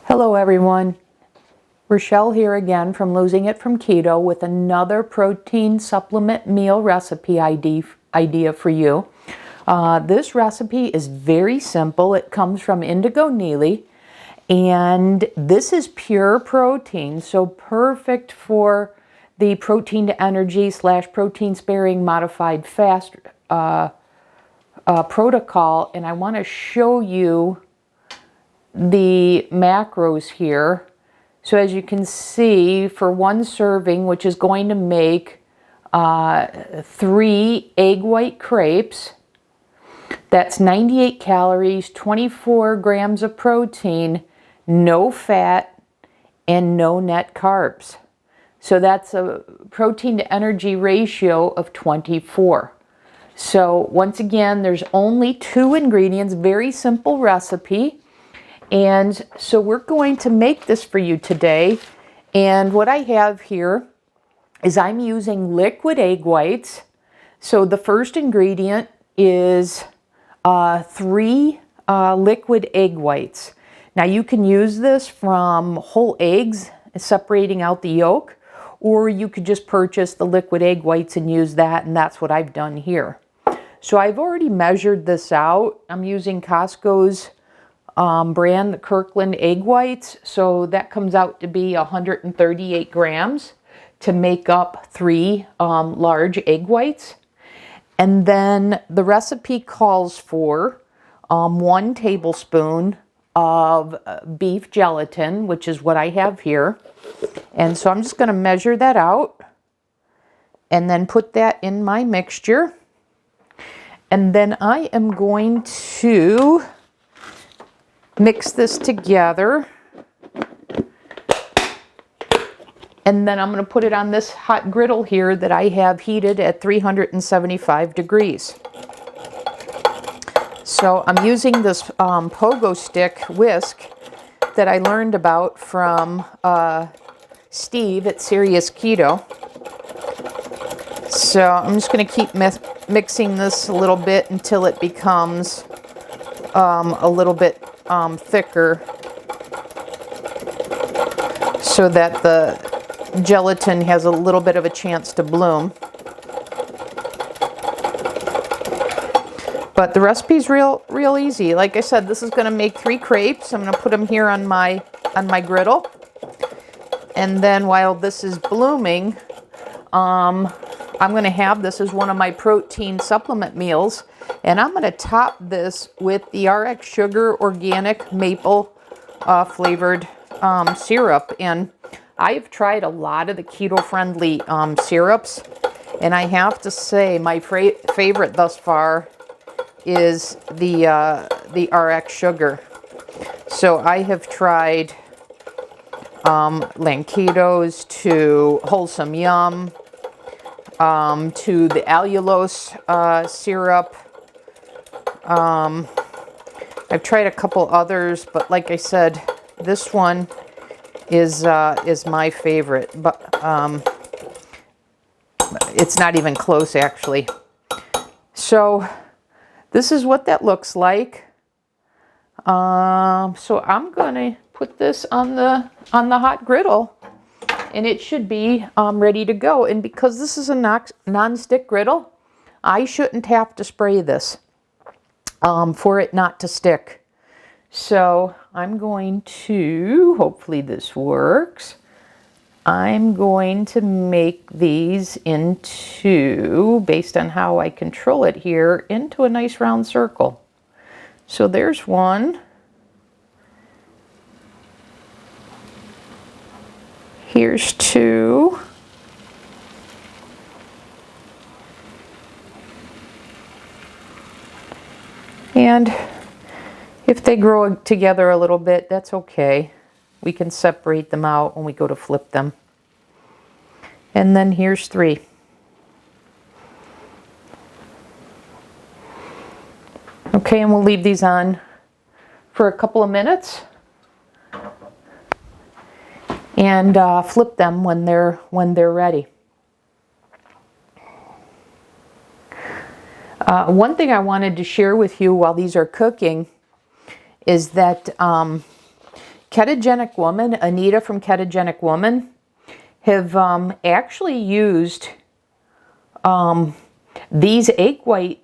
Hello everyone, Rochelle here again from Losing It from Keto with another protein supplement meal recipe idea for you. This recipe is very simple. It comes from Indigo Nili, and this is pure protein, so perfect for the protein to energy / protein sparing modified fast protocol. And I want to show you the macros here. So as you can see, for one serving, which is going to make 3 egg white crepes, that's 98 calories, 24 grams of protein, no fat, and no net carbs. So that's a protein to energy ratio of 24. So once again, there's only 2 ingredients, very simple recipe. And so we're going to make this for you today. And what I have here is I'm using liquid egg whites. So the first ingredient is 3 liquid egg whites. Now you can use this from whole eggs, separating out the yolk, or you could just purchase the liquid egg whites and use that, and that's what I've done here. So I've already measured this out. I'm using Costco's brand, the Kirkland egg whites, so that comes out to be 138 grams to make up 3 large egg whites. And then the recipe calls for 1 tablespoon of beef gelatin, which is what I have here. And so I'm just going to measure that out and then put that in my mixture. And then I am going to mix this together, and then I'm going to put it on this hot griddle here that I have heated at 375 degrees. So I'm using this pogo stick whisk that I learned about from Steve at Serious Keto. So I'm just going to keep mixing this a little bit until it becomes a little bit thicker, so that the gelatin has a little bit of a chance to bloom. But the recipe's real easy. Like I said, this is going to make 3 crepes. I'm going to put them here on my griddle, and then while this is blooming, I'm going to have this as one of my protein supplement meals. And I'm going to top this with the RX Sugar organic maple flavored syrup. And I've tried a lot of the keto-friendly syrups, and I have to say my favorite thus far is the RX Sugar. So I have tried Lankitos to Wholesome Yum, to the allulose syrup. I've tried a couple others, but like I said, this one is my favorite. But it's not even close, actually. So this is what that looks like. So I'm gonna put this on the hot griddle, and it should be ready to go. And because this is a non-stick griddle, I shouldn't have to spray this for it not to stick. So I'm going to, hopefully this works, I'm going to make these into, based on how I control it here, into a nice round circle. So there's one. Here's 2. And if they grow together a little bit, that's okay. We can separate them out when we go to flip them. And then here's 3. Okay, and we'll leave these on for a couple of minutes and flip them when they're ready. One thing I wanted to share with you while these are cooking is that Ketogenic Woman, Anita from Ketogenic Woman, have actually used these egg white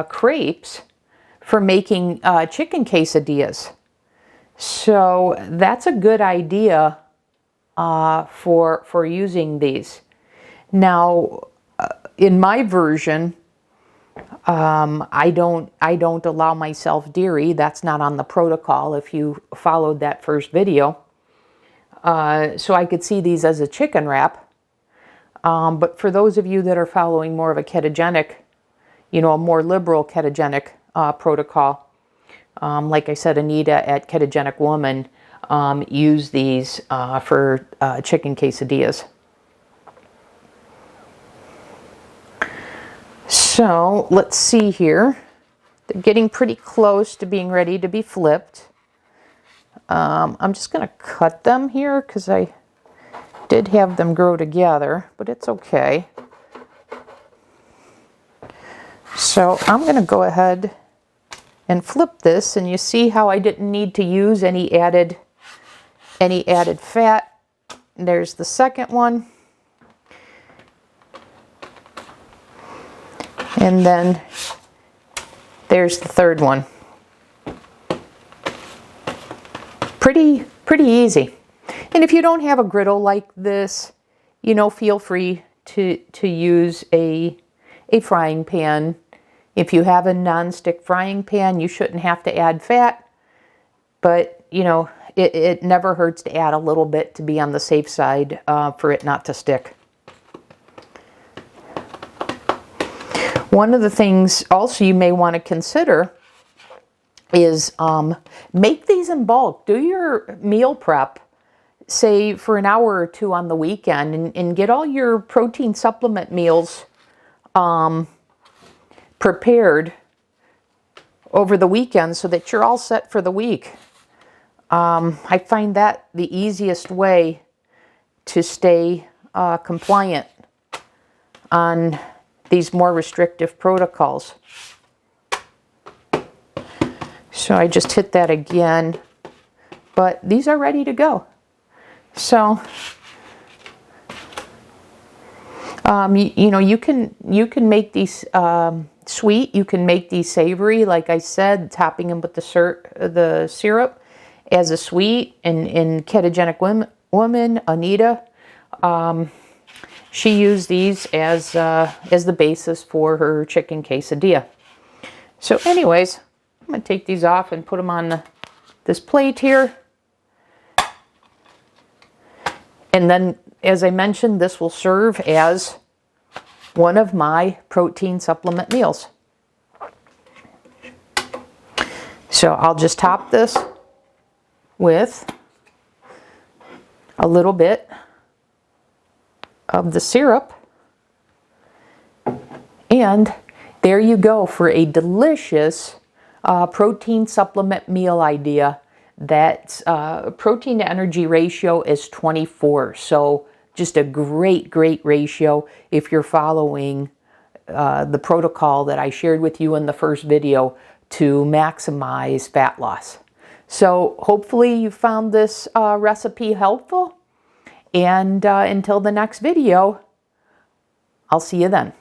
crepes for making chicken quesadillas. So that's a good idea for using these. Now, in my version, I don't allow myself dairy. That's not on the protocol if you followed that first video. So I could see these as a chicken wrap. But for those of you that are following more of a ketogenic, a more liberal ketogenic protocol, like I said, Anita at Ketogenic Woman use these for chicken quesadillas. So let's see here. They're getting pretty close to being ready to be flipped. I'm just going to cut them here because I did have them grow together, but it's okay. So I'm going to go ahead and flip this, and you see how I didn't need to use any added fat. There's the second one. And then there's the third one. Pretty easy. And if you don't have a griddle like this, feel free to use a frying pan. If you have a non-stick frying pan, you shouldn't have to add fat. But, it never hurts to add a little bit to be on the safe side for it not to stick. One of the things also you may want to consider is make these in bulk. Do your meal prep, say for an hour or two on the weekend, and get all your protein supplement meals prepared over the weekend so that you're all set for the week. I find that the easiest way to stay compliant on these more restrictive protocols. So I just hit that again, but these are ready to go. So, you can make these sweet. You can make these savory, like I said, topping them with the syrup as a sweet. And in Ketogenic Woman, Anita, she used these as the basis for her chicken quesadilla. So anyways, I'm going to take these off and put them on this plate here. And then, as I mentioned, this will serve as one of my protein supplement meals. So I'll just top this with a little bit of the syrup, and there you go for a delicious protein supplement meal idea. That protein to energy ratio is 24, so just a great ratio if you're following the protocol that I shared with you in the first video to maximize fat loss. So hopefully you found this recipe helpful. And until the next video, I'll see you then.